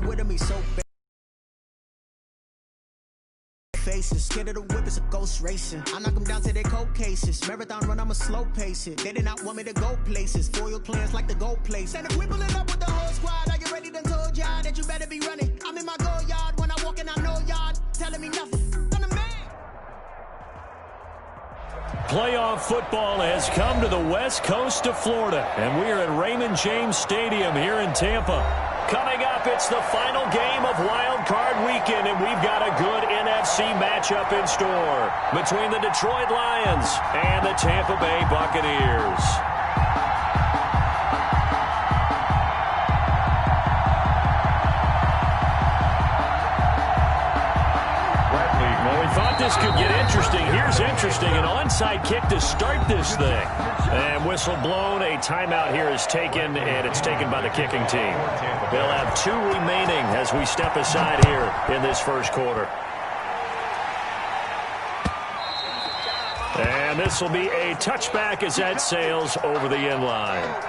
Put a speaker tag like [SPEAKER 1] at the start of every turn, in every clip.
[SPEAKER 1] with him, he's so bad. Faces, scared of the whip, it's a ghost racing. I knock them down to their cold cases. Marathon run, I'ma slow pace it. They did not want me to go places. Foil plans like the gold place. And if we pulling up with the whole squad, are you ready? Done told y'all that you better be running. I'm in my go yard when I walk in, I know y'all telling me nothing. I'm the man.
[SPEAKER 2] Playoff football has come to the west coast of Florida, and we are at Raymond James Stadium here in Tampa. Coming up, it's the final game of Wildcard Weekend, and we've got a good NFC matchup in store between the Detroit Lions and the Tampa Bay Buccaneers. Well, we thought this could get interesting. Here's interesting, an onside kick to start this thing. And whistle blown, a timeout here is taken, and it's taken by the kicking team. They'll have 2 remaining as we step aside here in this first quarter. And this will be a touchback as that sails over the end line.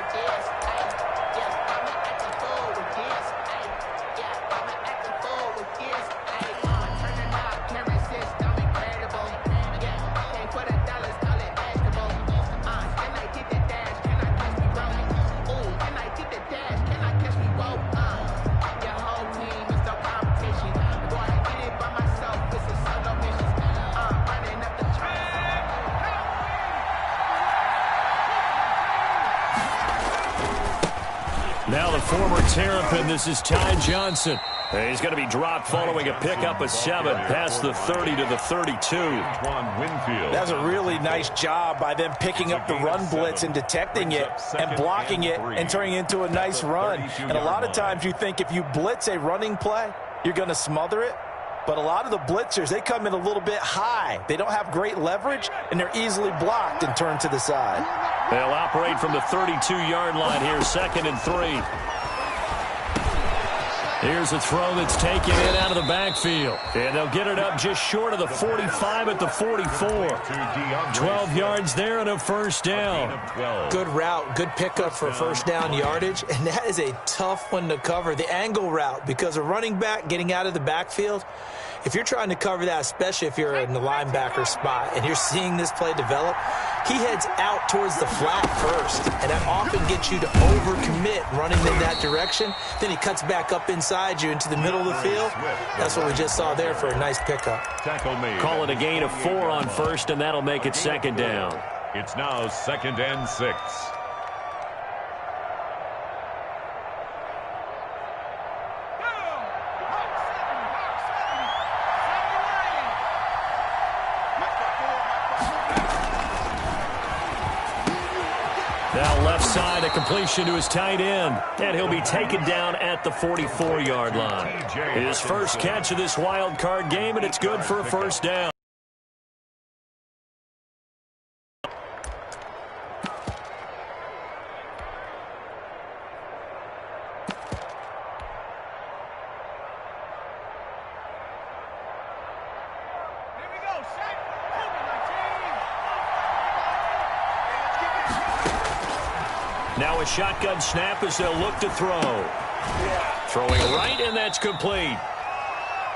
[SPEAKER 2] Now the former Terrapin, this is Ty Johnson. He's going to be dropped following a pickup of 7 past the 30 to the 32.
[SPEAKER 3] That's a really nice job by them picking up the run blitz and detecting it and blocking it and turning it into a nice run. And a lot of times you think if you blitz a running play, you're going to smother it. But a lot of the blitzers, they come in a little bit high. They don't have great leverage, and they're easily blocked and turned to the side.
[SPEAKER 2] They'll operate from the 32-yard line here, 2nd and 3. Here's a throw that's taken in out of the backfield. And they'll get it up just short of the 45 at the 44. 12 yards there and a first down.
[SPEAKER 4] Good route, good pickup for first down yardage. And that is a tough one to cover, the angle route, because a running back getting out of the backfield, if you're trying to cover that, especially if you're in the linebacker spot and you're seeing this play develop, he heads out towards the flat first, and that often gets you to overcommit running in that direction. Then he cuts back up inside you into the middle of the field. That's what we just saw there for a nice pickup.
[SPEAKER 2] Call it a gain of 4 on first, and that'll make it 2nd down.
[SPEAKER 5] It's now 2nd and 6.
[SPEAKER 2] Now left side, a completion to his tight end, and he'll be taken down at the 44-yard line. His first catch of this wild card game, and it's good for a first down. Now a shotgun snap as they'll look to throw. Throwing right, and that's complete.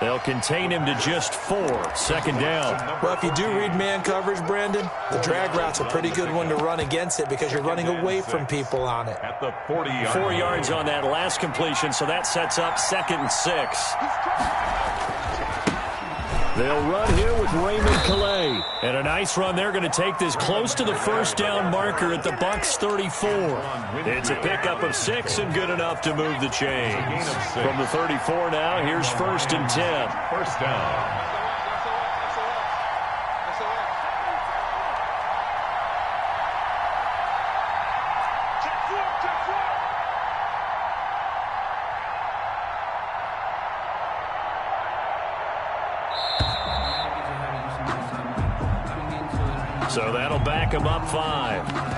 [SPEAKER 2] They'll contain him to just 4. 2nd down.
[SPEAKER 4] Well, if you do read man coverage, Brandon, the drag route's a pretty good one to run against it because you're running away from people on it.
[SPEAKER 5] At the 40-yard
[SPEAKER 2] 4 yards on that last completion, so that sets up 2nd and 6. They'll run here with Raymond Calais. And a nice run. They're going to take this close to the first down marker at the Bucs 34. It's a pickup of 6 and good enough to move the chains. From the 34 now, here's 1st and 10.
[SPEAKER 5] First down.
[SPEAKER 2] So that'll back him up 5.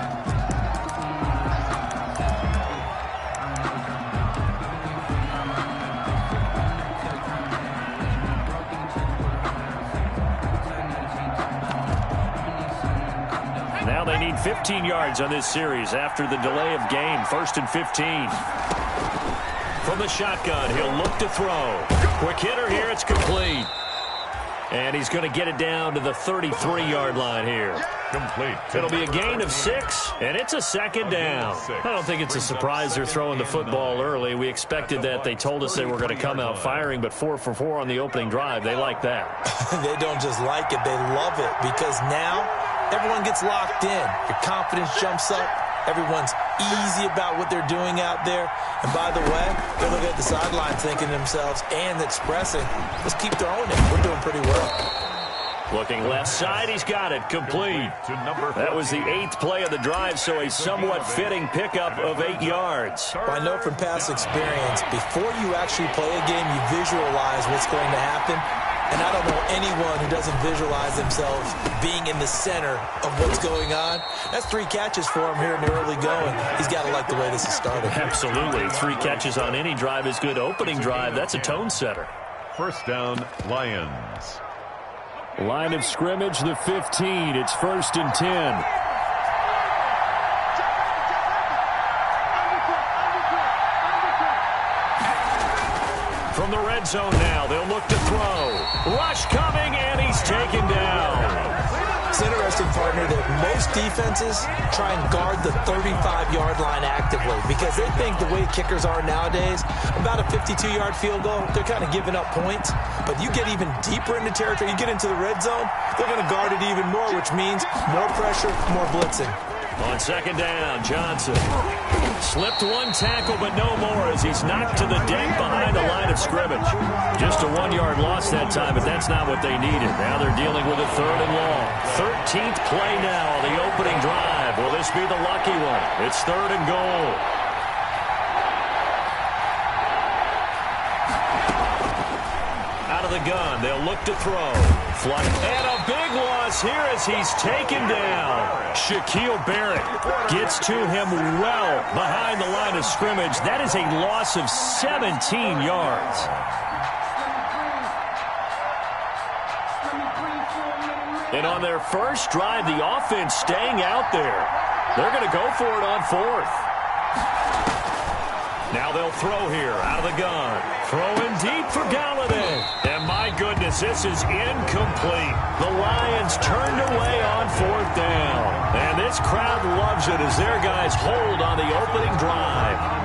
[SPEAKER 2] Now they need 15 yards on this series after the delay of game. 1st and 15. From From the shotgun, he'll look to throw. Quick hitter here, it's complete. And he's going to get it down to the 33-yard line here.
[SPEAKER 5] Complete.
[SPEAKER 2] It'll be a gain of 6, and it's a second down. I don't think it's a surprise they're throwing the football early. We expected that. They told us they were going to come out firing, but 4 for 4 on the opening drive. They like that.
[SPEAKER 4] They don't just like it. They love it because now everyone gets locked in. Your confidence jumps up. Everyone's easy about what they're doing out there. And by the way, they're looking at the sideline thinking to themselves and expressing, let's keep throwing it. We're doing pretty well.
[SPEAKER 2] Looking left side, he's got it. Complete. That was the 8th play of the drive, so a somewhat fitting pickup of 8 yards.
[SPEAKER 4] Well, I know from past experience, before you actually play a game, you visualize what's going to happen. And I don't know anyone who doesn't visualize themselves being in the center of what's going on. That's 3 catches for him here in the early going. He's got to like the way this is started.
[SPEAKER 2] Absolutely. 3 catches on any drive is good. Opening drive, that's a tone setter.
[SPEAKER 5] First down, Lions.
[SPEAKER 2] Line of scrimmage, the 15. It's 1st and 10. From the red zone now, they'll look to throw. Rush coming, and he's taken down.
[SPEAKER 4] It's interesting, partner, that most defenses try and guard the 35-yard line actively because they think the way kickers are nowadays, about a 52-yard field goal, they're kind of giving up points. But you get even deeper into territory, you get into the red zone, they're going to guard it even more, which means more pressure, more blitzing.
[SPEAKER 2] On second down, Johnson slipped 1 tackle, but no more as he's knocked to the deck behind the line of scrimmage. Just a 1-yard loss that time, but that's not what they needed. Now they're dealing with a 3rd and long. 13th play now on the opening drive. Will this be the lucky one? It's 3rd and goal. Out of the gun, they'll look to throw. Flush. And a big loss here as he's taken down. Shaquille Barrett gets to him well behind the line of scrimmage. That is a loss of 17 yards. And on their first drive, the offense staying out there. They're going to go for it on 4th. Now they'll throw here out of the gun. Throwing deep for Galladay. And my goodness, this is incomplete. The Lions turned away on 4th down. And this crowd loves it as their guys hold on the opening drive.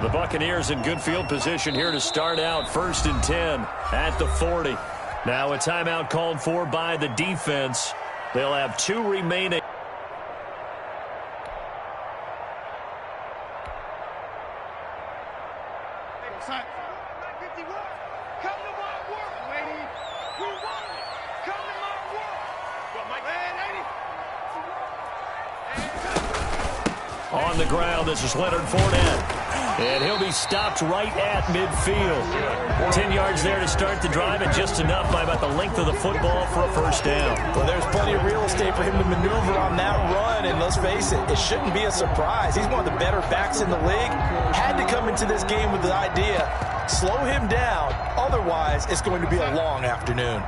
[SPEAKER 2] The Buccaneers in good field position here to start out 1st and 10 at the 40. Now a timeout called for by the defense. They'll have 2 remaining. On the ground, this is Leonard Fournette. And he'll be stopped right at midfield. 10 yards there to start the drive, and just enough by about the length of the football for a 1st down.
[SPEAKER 3] Well, there's plenty of real estate for him to maneuver on that run, and let's face it, it shouldn't be a surprise. He's one of the better backs in the league. Had to come into this game with the idea, slow him down, otherwise it's going to be a long afternoon.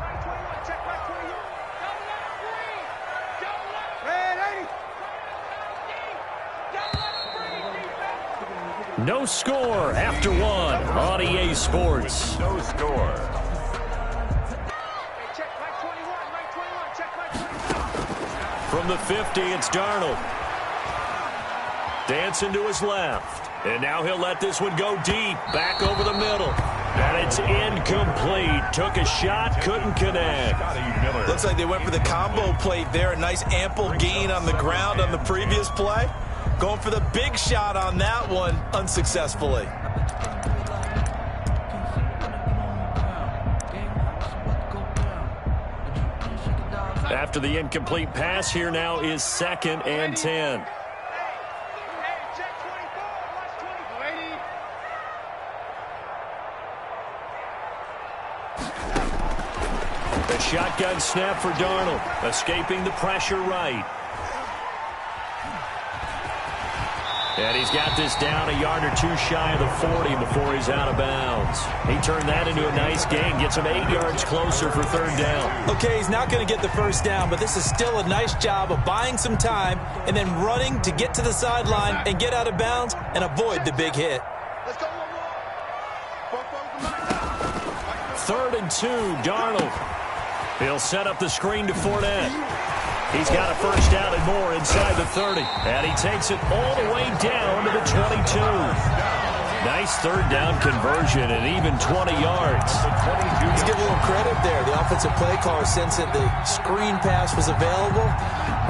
[SPEAKER 2] No score after 1 on EA Sports.
[SPEAKER 5] No score.
[SPEAKER 2] From the 50, it's Darnold. Dancing to his left. And now he'll let this one go deep. Back over the middle. And it's incomplete. Took a shot, couldn't connect.
[SPEAKER 3] Looks like they went for the combo plate there. A nice ample gain on the ground on the previous play. Going for the big shot on that one unsuccessfully.
[SPEAKER 2] After the incomplete pass, here now is 2nd and 10. The shotgun snap for Darnold, escaping the pressure right. And he's got this down a yard or two shy of the 40 before he's out of bounds. He turned that into a nice gain, gets him 8 yards closer for third down.
[SPEAKER 4] Okay, he's not going to get the first down, but this is still a nice job of buying some time and then running to get to the sideline and get out of bounds and avoid the big hit.
[SPEAKER 2] Third and 2, Darnold. He'll set up the screen to Fournette. He's got a first down and more inside the 30. And he takes it all the way down to the 22. Nice third down conversion and even 20 yards.
[SPEAKER 4] Let's give a little credit there. The offensive play caller sensed that the screen pass was available.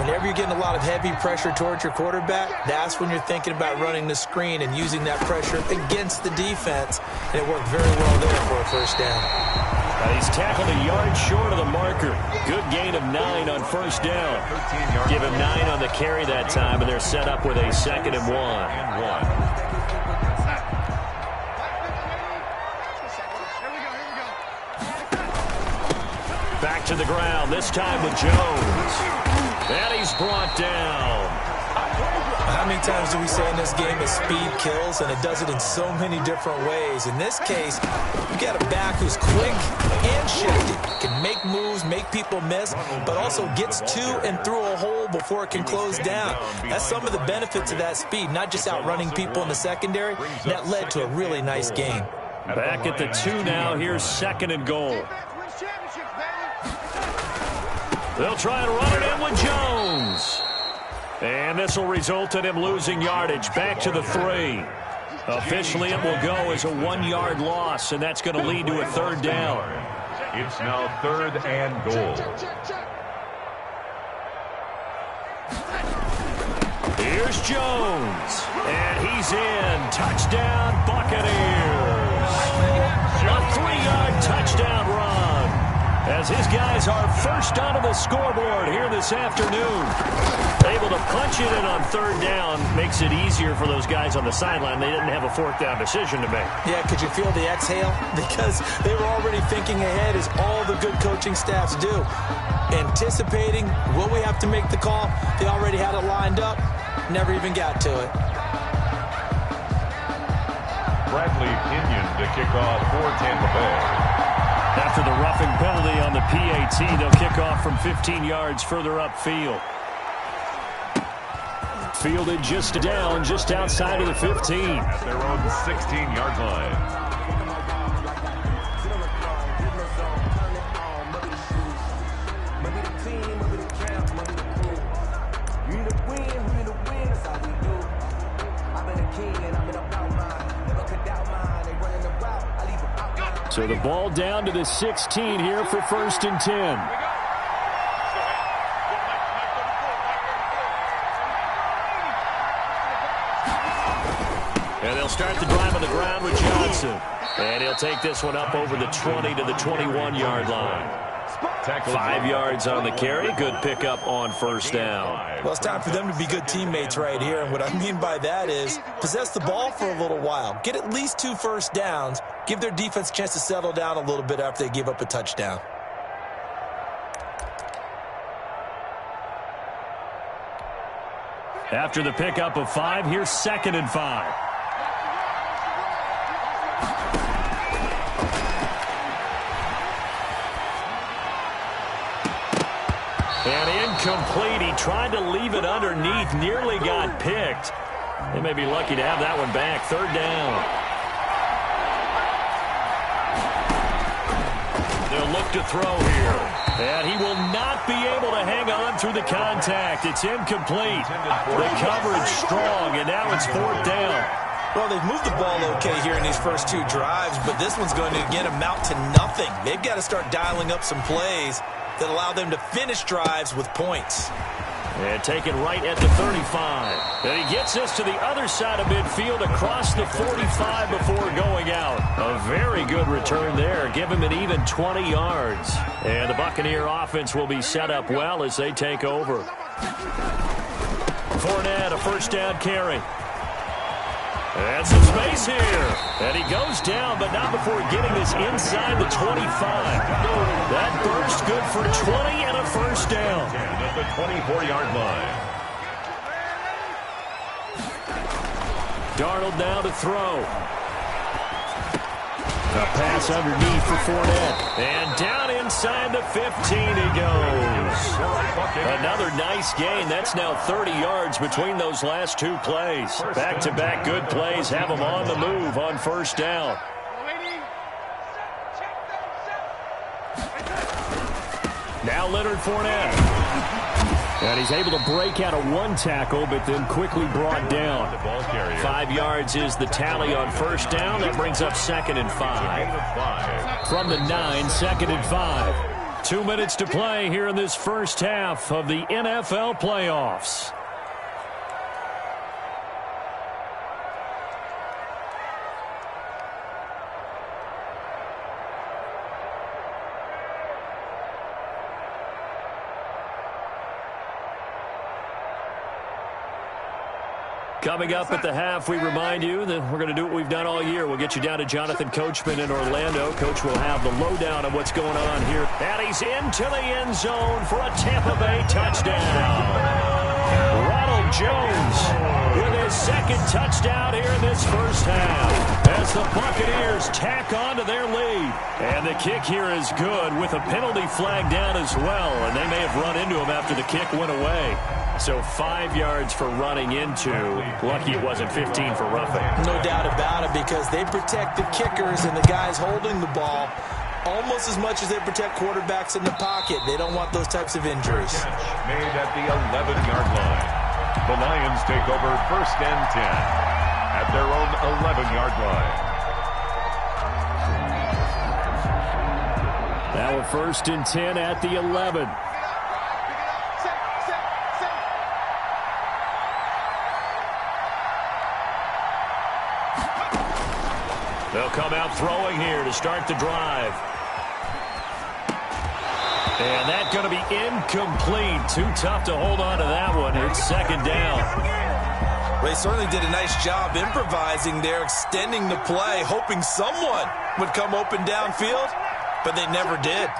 [SPEAKER 4] Whenever you're getting a lot of heavy pressure towards your quarterback, that's when you're thinking about running the screen and using that pressure against the defense. And it worked very well there for a first down.
[SPEAKER 2] He's tackled a yard short of the marker. Good gain of 9 on first down. Give him 9 on the carry that time, and they're set up with a 2nd and 1. Back to the ground, this time with Jones. And he's brought down.
[SPEAKER 4] How many times do we say in this game that speed kills, and it does it in so many different ways? In this case, you got a back who's quick and shifty, can make moves, make people miss, but also gets to and through a hole before it can close down. That's some of the benefits of that speed, not just outrunning people in the secondary. That led to a really nice game.
[SPEAKER 2] Back at the 2 now. Here's 2nd and goal. They'll try and run it in with Jones. And this will result in him losing yardage. Back to the 3. Officially, it will go as a 1-yard loss, and that's going to lead to a third down.
[SPEAKER 5] It's now 3rd and goal.
[SPEAKER 2] Here's Jones. And he's in. Touchdown, Buccaneers. A 3-yard touchdown run, as his guys are first onto the scoreboard here this afternoon. Able to punch it in on third down makes it easier for those guys on the sideline. They didn't have a 4th down decision to make.
[SPEAKER 4] Yeah, could you feel the exhale? Because they were already thinking ahead, as all the good coaching staffs do. Anticipating, will we have to make the call? They already had it lined up, never even got to it.
[SPEAKER 5] Bradley Pinion to kick off for Tampa Bay.
[SPEAKER 2] After the roughing penalty on the PAT, they'll kick off from 15 yards further upfield. Fielded just down, just outside of the 15.
[SPEAKER 5] At their own 16-yard line.
[SPEAKER 2] So the ball down to the 16 here for 1st and 10. And they'll start the drive on the ground with Johnson. And he'll take this one up over the 20 to the 21-yard line. 5 yards on the carry. Good pickup on first down.
[SPEAKER 4] Well, it's time for them to be good teammates right here. And what I mean by that is possess the ball for a little while. Get at least 2 first downs. Give their defense a chance to settle down a little bit after they give up a touchdown.
[SPEAKER 2] After the pickup of 5, here's 2nd and 5. And incomplete. He tried to leave it underneath. Nearly got picked. They may be lucky to have that one back. 3rd down. They'll look to throw here. And he will not be able to hang on through the contact. It's incomplete. The coverage strong, and now it's 4th down.
[SPEAKER 4] Well, they've moved the ball okay here in these first 2 drives, but this one's going to again amount to nothing. They've got to start dialing up some plays that allow them to finish drives with points.
[SPEAKER 2] And taken right at the 35. And he gets us to the other side of midfield across the 45 before going out. A very good return there. Give him an even 20 yards. And the Buccaneer offense will be set up well as they take over. Fournette, a first down carry. And some space here. And he goes down, but not before getting this inside the 25. That burst good for 20 and a first down.
[SPEAKER 5] At the 24-yard line.
[SPEAKER 2] Darnold now to throw. A pass underneath for Fournette. And down inside the 15 he goes. Another nice gain. That's now 30 yards between those last two plays. Back-to-back good plays have them on the move on first down. Now Leonard Fournette. And he's able to break out of one tackle, but then quickly brought down. 5 yards is the tally on first down. That brings up 2nd and 5. From the 9, 2nd and 5. 2 minutes to play here in this first half of the NFL playoffs. Coming up at the half, we remind you that we're going to do what we've done all year. We'll get you down to Jonathan Coachman in Orlando. Coach will have the lowdown of what's going on here. And he's into the end zone for a Tampa Bay touchdown. Ronald Jones with his 2nd touchdown here in this first half as the Buccaneers tack on to their lead. And the kick here is good with a penalty flag down as well. And they may have run into him after the kick went away. So 5 yards for running into. Lucky it wasn't 15 for roughing.
[SPEAKER 4] No doubt about it, because they protect the kickers and the guys holding the ball almost as much as they protect quarterbacks in the pocket. They don't want those types of injuries.
[SPEAKER 5] Made at the 11-yard line. The Lions take over 1st and 10 at their own 11-yard line.
[SPEAKER 2] Now a 1st and 10 at the 11. They'll come out throwing here to start the drive. And that's going to be incomplete. Too tough to hold on to that one. It's 2nd down.
[SPEAKER 3] Well, they certainly did a nice job improvising there, extending the play, hoping someone would come open downfield, but they never did.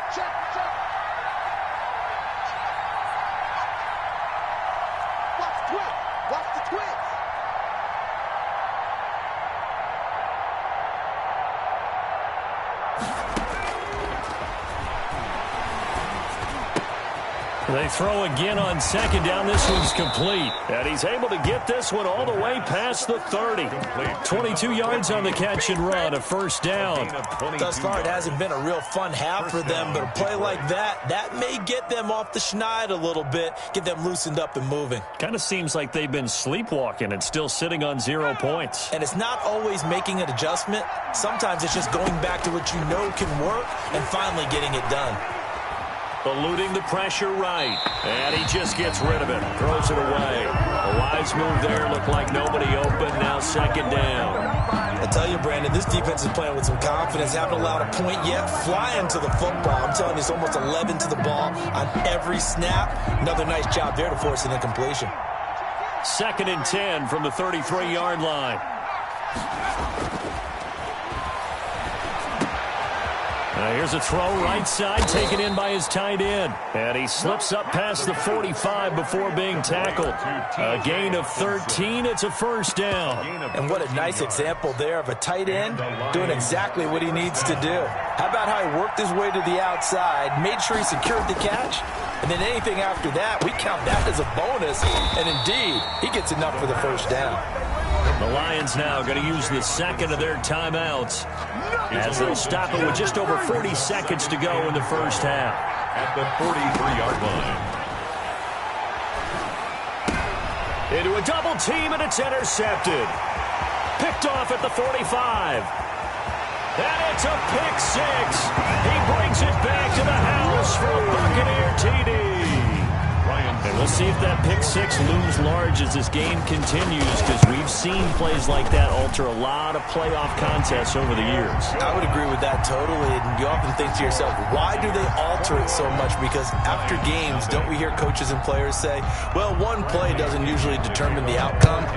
[SPEAKER 2] They throw again on 2nd down. This one's complete. And he's able to get this one all the way past the 30. 22 yards on the catch and run, a 1st down.
[SPEAKER 4] Thus far, it hasn't been a real fun half for them, but a play like that may get them off the schneid a little bit, get them loosened up and moving.
[SPEAKER 2] Kind of seems like they've been sleepwalking and still sitting on 0 points.
[SPEAKER 4] And it's not always making an adjustment. Sometimes it's just going back to what you know can work and finally getting it done.
[SPEAKER 2] Eluding the pressure right. And he just gets rid of it. Throws it away. A wise move there. Looked like nobody open. Now 2nd down.
[SPEAKER 4] I tell you, Brandon, this defense is playing with some confidence. Haven't allowed a point yet. Flying to the football. I'm telling you, it's almost 11 to the ball on every snap. Another nice job there to force an incompletion.
[SPEAKER 2] 2nd and 10 from the 33-yard line. Here's a throw right side, taken in by his tight end. And he slips up past the 45 before being tackled. A gain of 13. It's a 1st down.
[SPEAKER 4] And what a nice example there of a tight end doing exactly what he needs to do. How about how he worked his way to the outside, made sure he secured the catch, and then anything after that, we count that as a bonus. And indeed, he gets enough for the 1st down.
[SPEAKER 2] The Lions now going to use the 2nd of their timeouts as they'll stop it with just over 40 seconds to go in the first half.
[SPEAKER 5] At the 43-yard line.
[SPEAKER 2] Into a double team, and it's intercepted. Picked off at the 45. And it's a pick 6. He brings it back to the house for a Buccaneer TD. And we'll see if that pick 6 looms large as this game continues, because we've seen plays like that alter a lot of playoff contests over the years.
[SPEAKER 4] I would agree with that totally. And you often think to yourself, why do they alter it so much? Because after games, don't we hear coaches and players say, well, one play doesn't usually determine the outcome.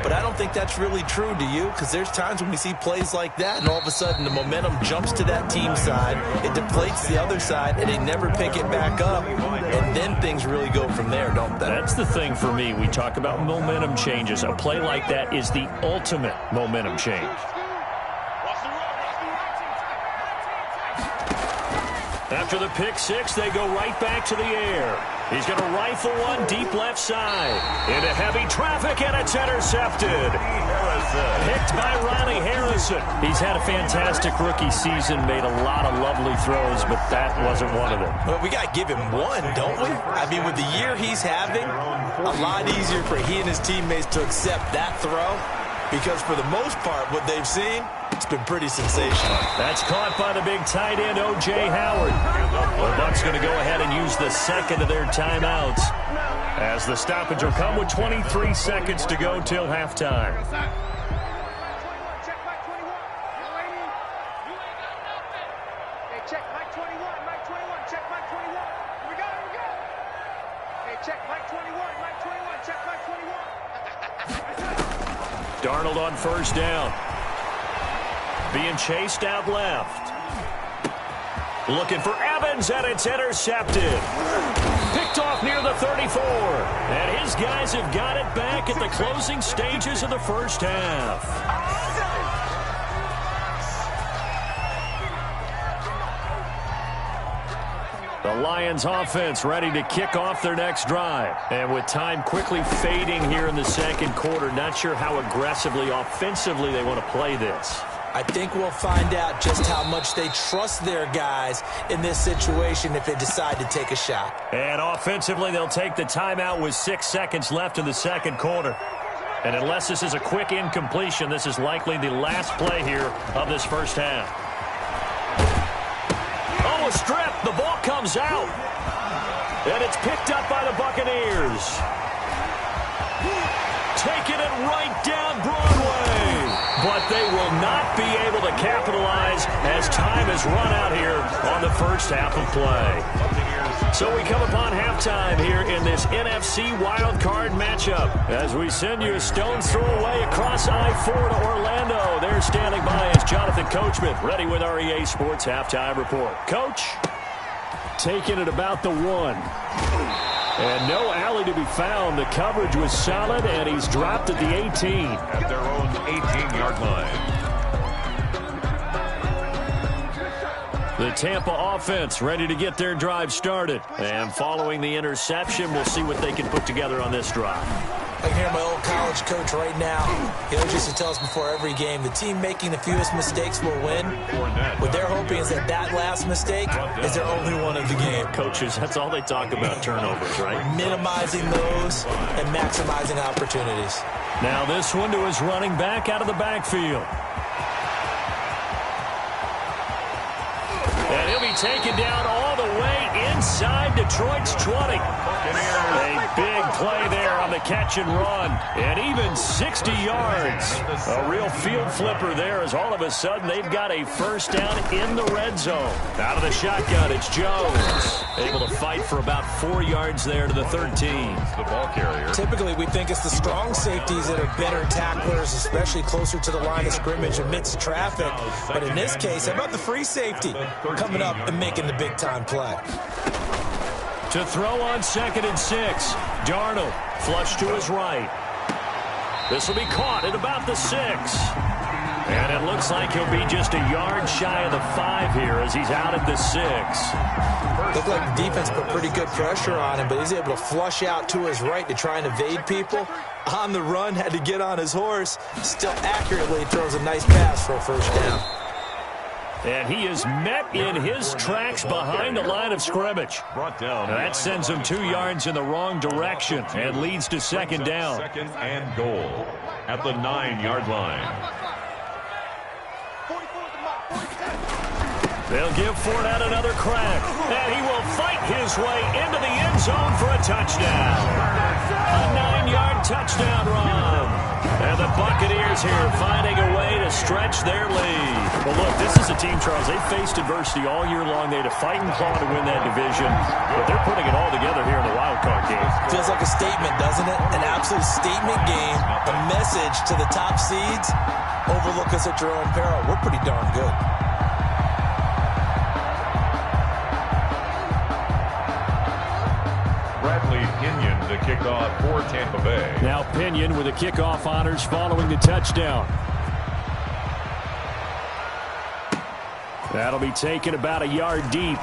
[SPEAKER 4] But I don't think that's really true, do you? Because there's times when we see plays like that, and all of a sudden the momentum jumps to that team side, it deflates the other side, and they never pick it back up. and then things really go from there, don't they?
[SPEAKER 2] That's the thing for me. We talk about momentum changes. A play like that is the ultimate momentum change. After the pick six, they go right back to the air. He's going to rifle one deep left side. Into heavy traffic, and it's intercepted. Picked by Riley Harrison. He's had a fantastic rookie season, made a lot of lovely throws, but that wasn't one of them.
[SPEAKER 4] Well, we got to give him one, don't we? I mean, with the year he's having, a lot easier for he and his teammates to accept that throw, because for the most part, what they've seen, it's been pretty sensational.
[SPEAKER 2] That's caught by the big tight end, O.J. Howard. The Bucs going to go ahead and use the second of their timeouts, as the stoppage will come with 23 seconds to go till halftime. Darnold on first down. Being chased out left. Looking for Evans, and it's intercepted. Picked off near the 34. And his guys have got it back at the closing stages of the first half. The Lions offense ready to kick off their next drive. And with time quickly fading here in the second quarter, not sure how aggressively, offensively they want to play this.
[SPEAKER 4] I think we'll find out just how much they trust their guys in this situation if they decide to take a shot.
[SPEAKER 2] And offensively, they'll take the timeout with 6 seconds left in the second quarter. And unless this is a quick incompletion, this is likely the last play here of this first half. Oh, a strip. The ball comes out. And it's picked up by the Buccaneers. Taking it right down Broadway. But they will not be able to capitalize as time has run out here on the first half of play. So we come upon halftime here in this NFC Wildcard matchup as we send you a stone's throw away across I-4 to Orlando. There standing by is Jonathan Coachman, ready with our EA Sports Halftime Report. Coach, taking it about the 1. And no alley to be found. The coverage was solid, and he's dropped at the 18.
[SPEAKER 5] At their own 18-yard line.
[SPEAKER 2] The Tampa offense ready to get their drive started. And following the interception, we'll see what they can put together on this drive.
[SPEAKER 4] I can hear my old college coach right now. He always used to tell us before every game, the team making the fewest mistakes will win. What they're hoping is that that last mistake is their only one of the game.
[SPEAKER 2] Coaches, that's all they talk about, turnovers, right?
[SPEAKER 4] Minimizing those and maximizing opportunities.
[SPEAKER 2] Now this one to his running back out of the backfield. And he'll be taken down all the way inside Detroit's 20. A big play there on the catch and run. And even 60 yards. A real field flipper there as all of a sudden they've got a first down in the red zone. Out of the shotgun, it's Jones. Able to fight for about 4 yards there to the 13.
[SPEAKER 5] The ball carrier.
[SPEAKER 4] Typically, we think it's the strong safeties that are better tacklers, especially closer to the line of scrimmage amidst traffic. But in this case, how about the free safety coming up and making the big-time play?
[SPEAKER 2] To throw on 2nd and 6. Darnold flush to his right. This will be caught at about the 6. And it looks like he'll be just a yard shy of the 5 here as he's out at the 6.
[SPEAKER 4] Looked like the defense put pretty good pressure on him, but he's able to flush out to his right to try and evade people. On the run, had to get on his horse. Still accurately throws a nice pass for a first down.
[SPEAKER 2] And he is met in his tracks behind the line of scrimmage.
[SPEAKER 5] Brought down.
[SPEAKER 2] That sends him 2 yards in the wrong direction and leads to 2nd down.
[SPEAKER 5] 2nd and goal at the 9-yard line.
[SPEAKER 2] They'll give Fournette another crack, and he will fight his way into the end zone for a touchdown. A 9-yard touchdown run. And the Buccaneers here finding a way to stretch their lead. Well, look, this is a team, Charles, they faced adversity all year long. They had to fight and claw to win that division, but they're putting it all together here in the wild card game.
[SPEAKER 4] Feels like a statement, doesn't it? An absolute statement game, a message to the top seeds. Overlook us at your own peril. We're pretty darn good.
[SPEAKER 5] Bradley Pinion to kick off for Tampa Bay.
[SPEAKER 2] Now Pinion with the kickoff honors following the touchdown. That'll be taken about a yard deep.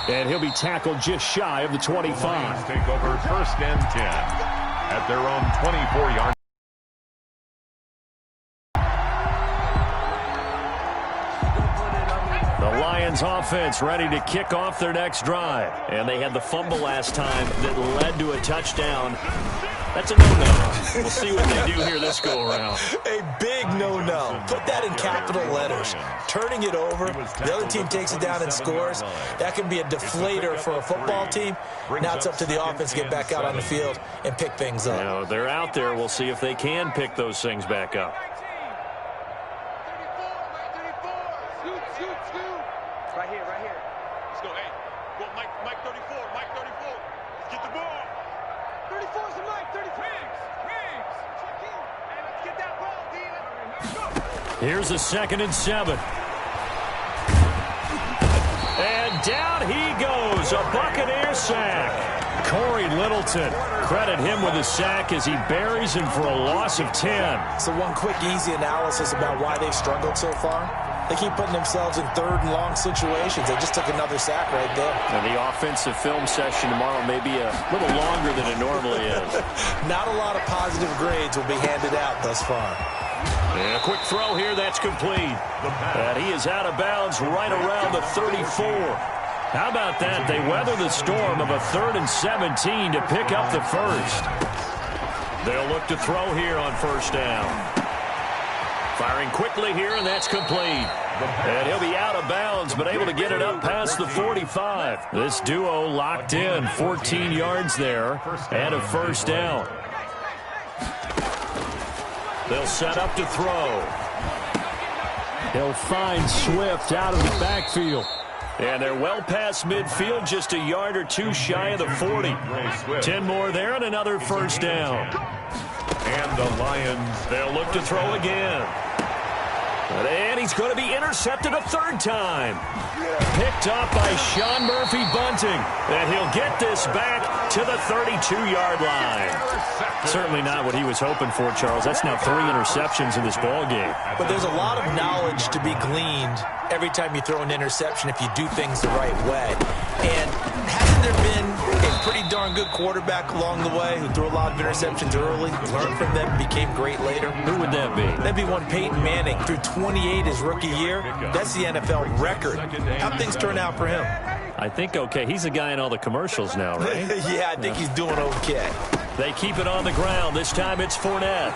[SPEAKER 2] And he'll be tackled just shy of the 25.
[SPEAKER 5] The Lions take over 1st and 10 at their own 24-yard.
[SPEAKER 2] The Lions offense ready to kick off their next drive. And they had the fumble last time that led to a touchdown. That's a no-no. We'll see what they do here this go-around.
[SPEAKER 4] A big no-no. Put that in capital letters. Turning it over, the other team takes it down and scores. That can be a deflator for a football team. Now it's up to the offense to get back out on the field and pick things up.
[SPEAKER 2] You know, they're out there. We'll see if they can pick those things back up.
[SPEAKER 6] Right here. Let's go. Hey, go Mike 34. Mike 34. Let's get the ball. 34 is the Mike. 34. Wings. Check in. Hey, let's get that ball, D. Let's go.
[SPEAKER 2] Here's a 2nd and 7. And down he goes. A Buccaneer sack. Corey Littleton, credit him with a sack as he buries him for a loss of 10.
[SPEAKER 4] So one quick, easy analysis about why they've struggled so far. They keep putting themselves in 3rd and long situations. They just took another sack right there.
[SPEAKER 2] And the offensive film session tomorrow may be a little longer than it normally is.
[SPEAKER 4] Not a lot of positive grades will be handed out thus far.
[SPEAKER 2] And a quick throw here, that's complete. And he is out of bounds right around the 34. How about that? They weather the storm of a 3rd and 17 to pick up the first. They'll look to throw here on 1st down. Firing quickly here, and that's complete. And he'll be out of bounds, but able to get it up past the 45. This duo locked in, 14 yards there, and a 1st down. They'll set up to throw. He'll find Swift out of the backfield. And they're well past midfield, just a yard or two shy of the 40. 10 more there and another 1st down.
[SPEAKER 5] And the Lions,
[SPEAKER 2] they'll look to throw again. And he's going to be intercepted a 3rd time. Picked off by Sean Murphy Bunting. And he'll get this back to the 32-yard line. Certainly not what he was hoping for, Charles. That's now 3 interceptions in this ball game.
[SPEAKER 4] But there's a lot of knowledge to be gleaned every time you throw an interception if you do things the right way. And hasn't there been a pretty darn good quarterback along the way who threw a lot of interceptions early, learned from them, became great later?
[SPEAKER 2] Who would that be?
[SPEAKER 4] That'd be one Peyton Manning. Threw 28 his rookie year. That's the NFL record. How'd things turn out for him?
[SPEAKER 2] I think okay. He's a guy in all the commercials now, right?
[SPEAKER 4] Yeah, I think he's doing okay.
[SPEAKER 2] They keep it on the ground. This time it's Fournette.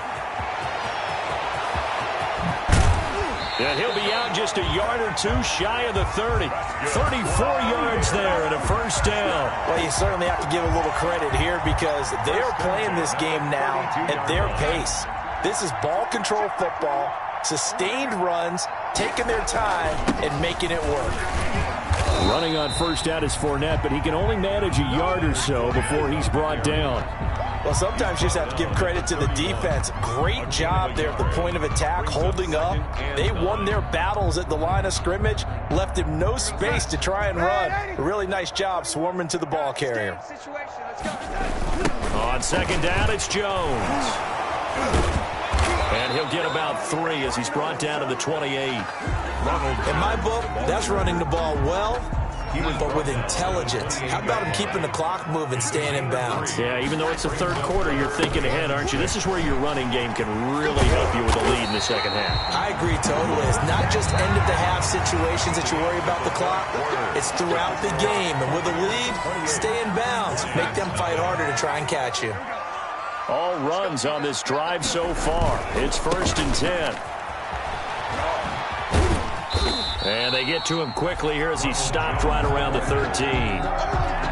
[SPEAKER 2] And he'll be out just a yard or two shy of the 30. 34 yards there and a 1st down.
[SPEAKER 4] Well, you certainly have to give a little credit here because they're playing this game now at their pace. This is ball control football, sustained runs, taking their time, and making it work.
[SPEAKER 2] Running on 1st down is Fournette, but he can only manage a yard or so before he's brought down.
[SPEAKER 4] Well, sometimes you just have to give credit to the defense. Great job there at the point of attack, holding up. They won their battles at the line of scrimmage, left him no space to try and run. A really nice job swarming to the ball carrier.
[SPEAKER 2] On 2nd down, it's Jones. And he'll get about 3 as he's brought down to the 28.
[SPEAKER 4] In my book, that's running the ball well, but with intelligence. How about him keeping the clock moving, staying in bounds?
[SPEAKER 2] Yeah, even though it's the 3rd quarter, you're thinking ahead, aren't you? This is where your running game can really help you with a lead in the 2nd half.
[SPEAKER 4] I agree totally. It's not just end-of-the-half situations that you worry about the clock. It's throughout the game. And with a lead, stay in bounds. Make them fight harder to try and catch you.
[SPEAKER 2] All runs on this drive so far. It's 1st and 10. And they get to him quickly here as he's stopped right around the 13.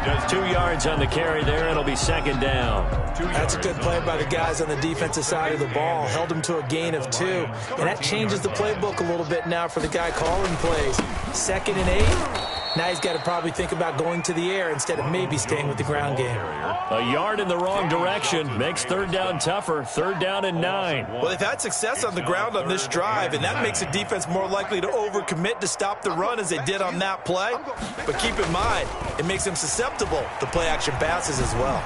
[SPEAKER 2] Just 2 yards on the carry there. It'll be 2nd down.
[SPEAKER 4] That's a good play by the guys on the defensive side of the ball. Held him to a gain of 2. And that changes the playbook a little bit now for the guy calling plays. 2nd and 8. Now he's got to probably think about going to the air instead of maybe staying with the ground game.
[SPEAKER 2] A yard in the wrong direction makes third down tougher. Third down and 9.
[SPEAKER 4] Well, they've had success on the ground on this drive, and that makes the defense more likely to overcommit to stop the run as they did on that play. But keep in mind, it makes them susceptible to play-action passes as well.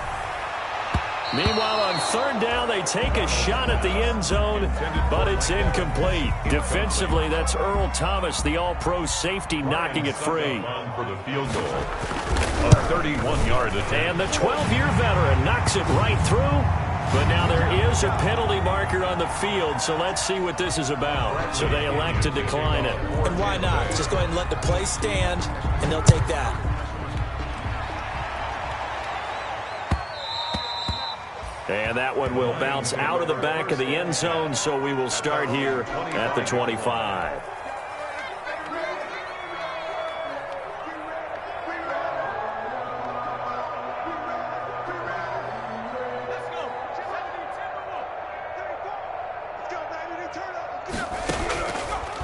[SPEAKER 2] Meanwhile, on third down, they take a shot at the end zone, but it's incomplete. Defensively, that's Earl Thomas, the all-pro safety, knocking it free.
[SPEAKER 5] For the field goal, a 31-yard attempt.
[SPEAKER 2] And the 12-year veteran knocks it right through. But now there is a penalty marker on the field, so let's see what this is about. So they elect to decline it.
[SPEAKER 4] And why not? Just go ahead and let the play stand, and they'll take that.
[SPEAKER 2] And that one will bounce out of the back of the end zone, so we will start here at the 25.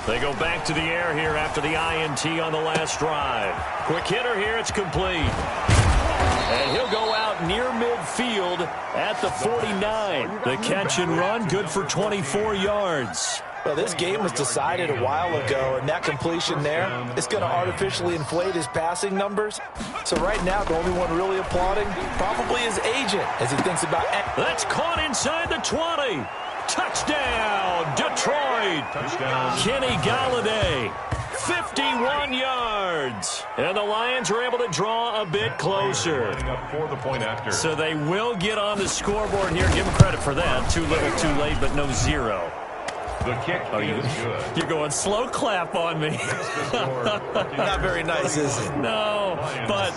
[SPEAKER 2] They go back to the air here after the INT on the last drive. Quick hitter here, it's complete. And he'll go out near midfield at the 49. The catch and run, good for 24 yards.
[SPEAKER 3] Well, this game was decided a while ago, and that completion there is going to artificially inflate his passing numbers. So right now, the only one really applauding probably his agent as he thinks about...
[SPEAKER 2] That's caught inside the 20. Touchdown, Detroit.
[SPEAKER 5] Touchdown.
[SPEAKER 2] Kenny Galladay. 51 yards. And the Lions are able to draw a bit closer.
[SPEAKER 5] For the point after.
[SPEAKER 2] So they will get on the scoreboard here. Give them credit for that. Too little, too late, but no zero.
[SPEAKER 5] The kick is good.
[SPEAKER 2] You're going slow clap on me.
[SPEAKER 4] Not very nice, is it?
[SPEAKER 2] No, but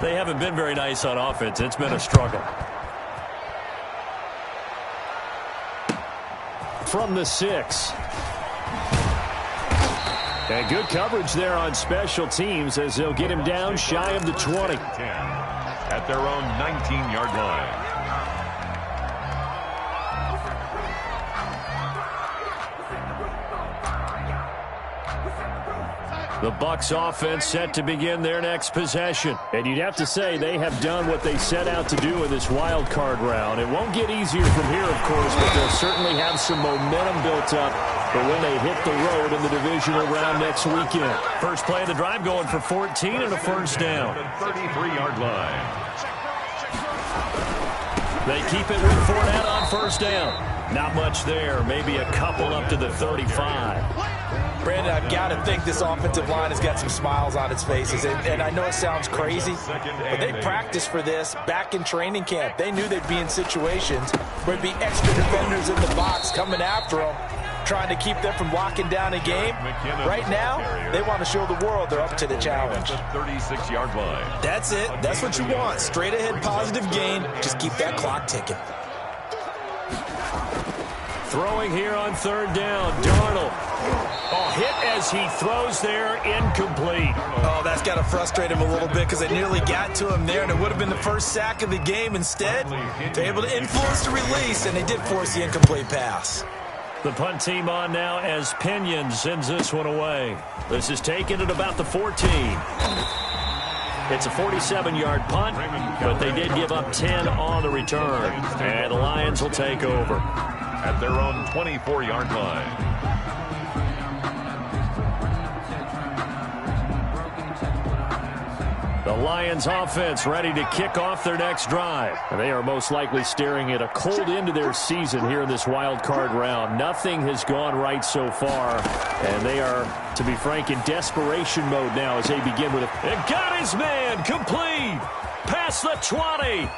[SPEAKER 2] they haven't been very nice on offense. It's been a struggle. From the 6. And good coverage there on special teams as they'll get him down shy of the 20.
[SPEAKER 5] 10 at their own 19-yard line.
[SPEAKER 2] The Bucs offense set to begin their next possession. And you'd have to say they have done what they set out to do in this wild card round. It won't get easier from here, of course, but they'll certainly have some momentum built up for when they hit the road in the divisional round next weekend. First play of the drive going for 14 and a first down.
[SPEAKER 5] 33-yard line.
[SPEAKER 2] They keep it with Fournette on first down. Not much there, maybe a couple up to the 35.
[SPEAKER 3] Brandon, I've got to think this offensive line has got some smiles on its faces. And I know it sounds crazy, but they practiced for this back in training camp. They knew they'd be in situations where there'd be extra defenders in the box coming after them, trying to keep them from locking down a game. Right now, they want to show the world they're up to the challenge.
[SPEAKER 5] 36-yard line.
[SPEAKER 4] That's it. That's what you want. Straight ahead positive gain. Just keep that clock ticking.
[SPEAKER 2] Throwing here on third down, Darnold. Oh, hit as he throws there, incomplete.
[SPEAKER 4] Oh, that's got to frustrate him a little bit because they nearly got to him there, and it would have been the first sack of the game. Instead, they're able to influence the release, and they did force the incomplete pass.
[SPEAKER 2] The punt team on now as Pinion sends this one away. This is taken at about the 14. It's a 47-yard punt, but they did give up 10 on the return. And the Lions will take over.
[SPEAKER 5] At their own 24-yard line.
[SPEAKER 2] The Lions offense ready to kick off their next drive. And they are most likely staring at a cold end to their season here in this wild card round. Nothing has gone right so far. And they are, to be frank, in desperation mode now as they begin with it. And got his man complete. Past the 20.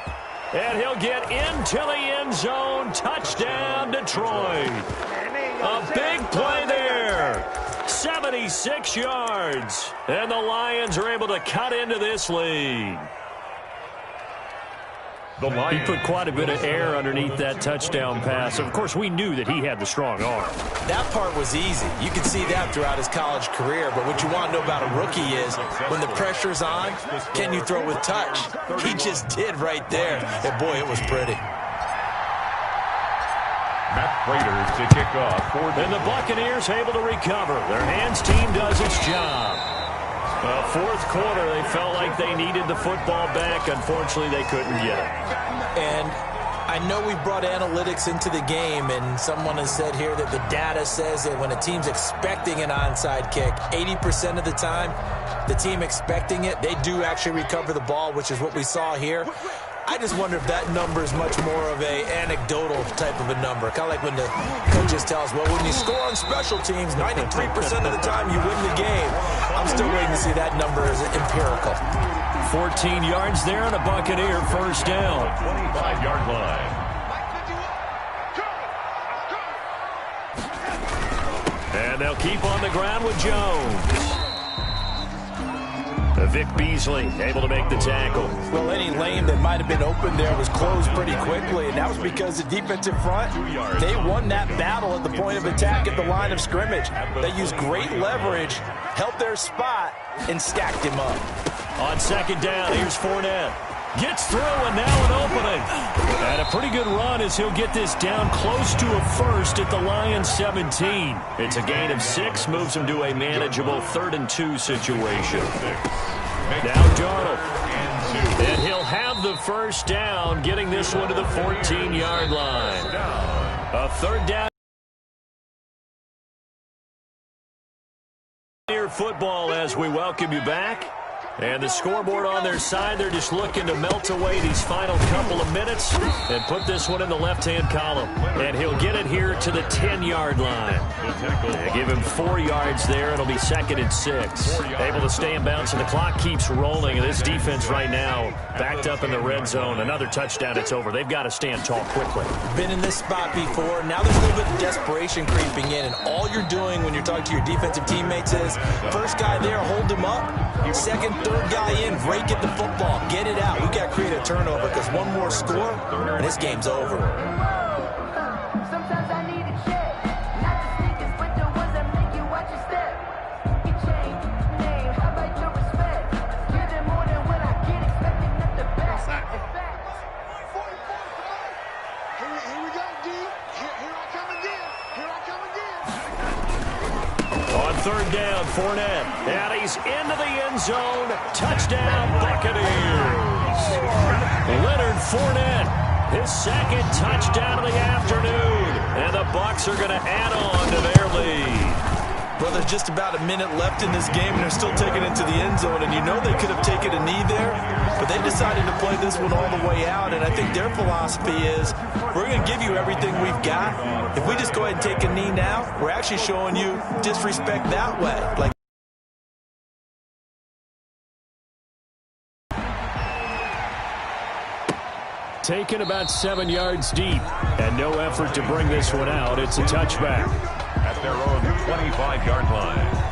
[SPEAKER 2] And he'll get into the end zone. Touchdown, Detroit. A big play there. 76 yards. And the Lions are able to cut into this lead. He put quite a bit of air underneath that touchdown pass. Of course, we knew that he had the strong arm.
[SPEAKER 4] That part was easy. You can see that throughout his college career. But what you want to know about a rookie is when the pressure's on, can you throw with touch? He just did right there. And, boy, it was pretty.
[SPEAKER 5] Matt Prater to kick off.
[SPEAKER 2] And the Buccaneers able to recover. Their hands team does its job. Fourth quarter, they felt like they needed the football back. Unfortunately, they couldn't get it.
[SPEAKER 4] And I know we brought analytics into the game, and someone has said here that the data says that when a team's expecting an onside kick, 80% of the time, the team expecting it, they do actually recover the ball, which is what we saw here. I just wonder if that number is much more of a anecdotal type of a number. Kind of like when the coaches tell us, well, when you score on special teams, 93% of the time you win the game. I'm still waiting to see that number as empirical.
[SPEAKER 2] 14 yards there and a Buccaneer first down.
[SPEAKER 5] 25-yard line.
[SPEAKER 2] And they'll keep on the ground with Jones. Vic Beasley able to make the tackle.
[SPEAKER 3] Well, any lane that might have been open there was closed pretty quickly, and that was because the defensive front, they won that battle at the point of attack at the line of scrimmage. They used great leverage, held their spot, and stacked him up.
[SPEAKER 2] On second down, here's Fournette. Gets through, and now an opening. And a pretty good run as he'll get this down close to a first at the Lions 17. It's a gain of 6, moves him to a manageable 3rd and 2 situation. Now Darnold. And he'll have the first down, getting this one to the 14-yard line. A third down. Football as we welcome you back. And the scoreboard on their side, they're just looking to melt away these final couple of minutes and put this one in the left-hand column. And he'll get it here to the 10-yard line. They give him 4 yards there. It'll be 2nd and 6. Able to stay in bounds, and the clock keeps rolling. And this defense right now backed up in the red zone. Another touchdown, it's over. They've got to stand tall quickly.
[SPEAKER 4] Been in this spot before. Now there's a little bit of desperation creeping in. And all you're doing when you're talking to your defensive teammates is, first guy there, hold him up. Second, third guy in, break at the football. Get it out. We got to create a turnover because one more score, and this game's over.
[SPEAKER 7] Sometimes I need a check. Not the sneakers, but the ones that make you watch your step. You change name. How about your respect? Give them more than what I get, expecting at the best. In fact,
[SPEAKER 6] Here we go, D. Here I come again. Here I come again.
[SPEAKER 2] On third down, Fournette. And he's into the end zone. Touchdown, Buccaneers. Leonard Fournette, his 2nd touchdown of the afternoon. And the Bucs are going to add on to their lead.
[SPEAKER 4] Well, there's just about a minute left in this game, and they're still taking it to the end zone. And you know they could have taken a knee there, but they decided to play this one all the way out. And I think their philosophy is, we're going to give you everything we've got. If we just go ahead and take a knee now, we're actually showing you disrespect that way. Like,
[SPEAKER 2] taken about 7 yards deep, and no effort to bring this one out. It's a touchback.
[SPEAKER 5] At their own 25-yard line.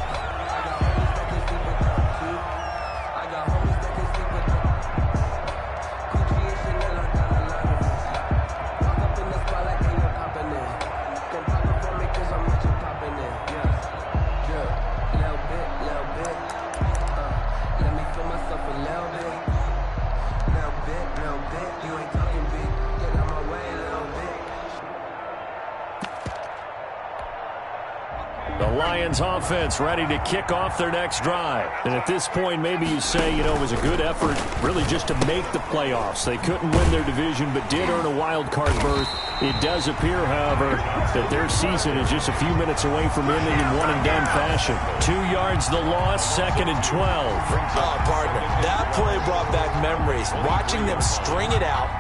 [SPEAKER 2] Lions offense ready to kick off their next drive. And at this point, maybe you say, you know, it was a good effort really just to make the playoffs. They couldn't win their division, but did earn a wild card berth. It does appear, however, that their season is just a few minutes away from ending in one-and-done fashion. 2 yards the loss, 2nd and 12.
[SPEAKER 4] oh, partner, that play brought back memories. Watching them string it out,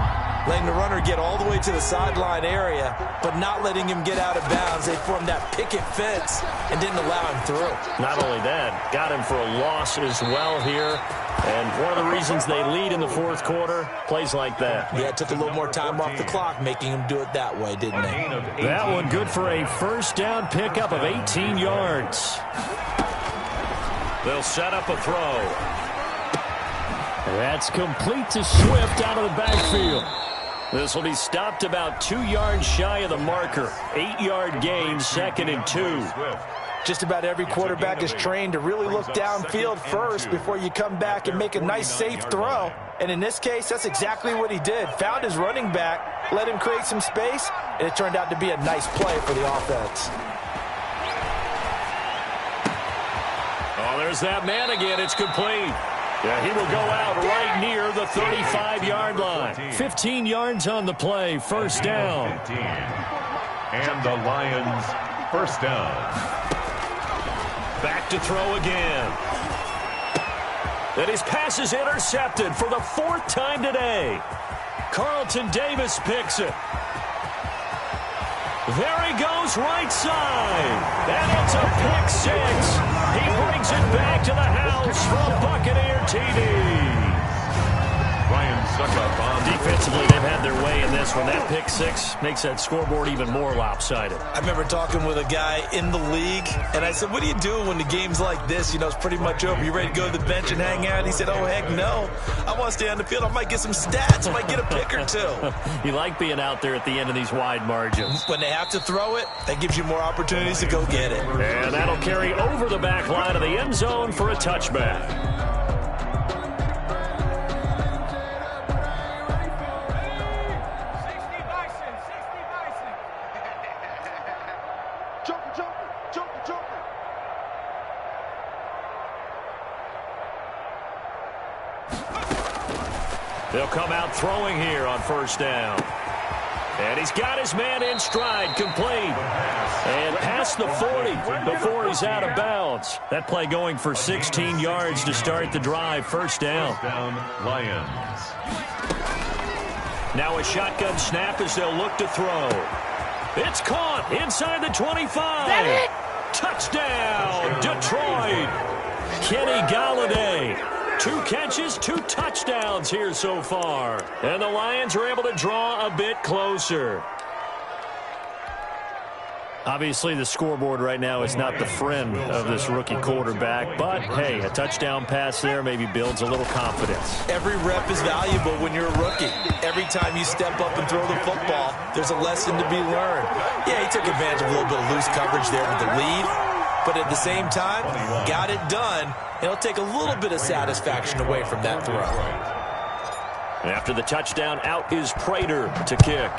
[SPEAKER 4] letting the runner get all the way to the sideline area, but not letting him get out of bounds. They formed that picket fence and didn't allow him through.
[SPEAKER 2] Not only that, got him for a loss as well here. And one of the reasons they lead in the fourth quarter, plays like that.
[SPEAKER 4] Yeah, it took a little more time off the clock, making him do it that way, didn't they?
[SPEAKER 2] That one good for a first down pickup of 18 yards. They'll set up a throw. That's complete to Swift out of the backfield. This will be stopped about 2 yards shy of the marker. 8-yard gain, 2nd and 2.
[SPEAKER 3] Just about every quarterback is trained to really look downfield first before you come back and make a nice, safe throw. And in this case, that's exactly what he did. Found his running back, let him create some space, and it turned out to be a nice play for the offense.
[SPEAKER 2] Oh, There's that man again. It's complete. Yeah, he will go out right near the 35-yard line. 15 yards on the play. First down.
[SPEAKER 5] And the Lions first down.
[SPEAKER 2] Back to throw again. And his pass is intercepted for the 4th time today. Carlton Davis picks it. There he goes, right side. And it's a pick 6. He brings it back to the house for a Buccaneer TD.
[SPEAKER 5] Ryan Suckup on
[SPEAKER 2] defensively, they've had their way in this one. That pick 6 makes that scoreboard even more lopsided.
[SPEAKER 4] I remember talking with a guy in the league, and I said, what do you do when the game's like this? You know, it's pretty much over. You ready to go to the bench and hang out? He said, oh, heck no. I want to stay on the field. I might get some stats. I might get a pick or 2.
[SPEAKER 2] You like being out there at the end of these wide margins.
[SPEAKER 4] When they have to throw it, that gives you more opportunities to go get it.
[SPEAKER 2] And that'll carry over the back line of the end zone for a touchback. They'll come out throwing here on first down. And he's got his man in stride, complete. And past the 40 before he's out of bounds. That play going for 16 yards to start the drive. First down.
[SPEAKER 5] First down, Lions.
[SPEAKER 2] Now a shotgun snap as they'll look to throw. It's caught inside the 25. Touchdown, Detroit. Kenny Galladay. 2 catches, 2 touchdowns here so far. And the Lions are able to draw a bit closer. Obviously, the scoreboard right now is not the friend of this rookie quarterback. But, hey, a touchdown pass there maybe builds a little confidence.
[SPEAKER 4] Every rep is valuable when you're a rookie. Every time you step up and throw the football, there's a lesson to be learned. Yeah, he took advantage of a little bit of loose coverage there with the lead. But at the same time, got it done. It'll take a little bit of satisfaction away from that throw.
[SPEAKER 2] After the touchdown, out is Prater to kick.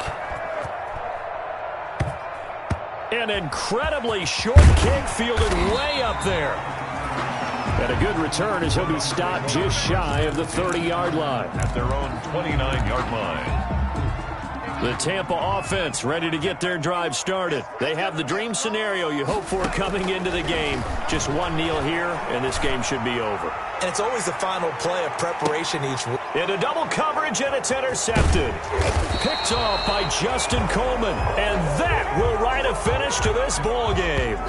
[SPEAKER 2] An incredibly short kick fielded way up there. And a good return as he'll be stopped just shy of the 30-yard line.
[SPEAKER 5] At their own 29-yard line.
[SPEAKER 2] The Tampa offense ready to get their drive started. They have the dream scenario you hope for coming into the game. Just one kneel here, and this game should be over.
[SPEAKER 4] And it's always the final play of preparation each week.
[SPEAKER 2] Into double coverage, and it's intercepted. Picked off by Justin Coleman. And that will write a finish to this ball game.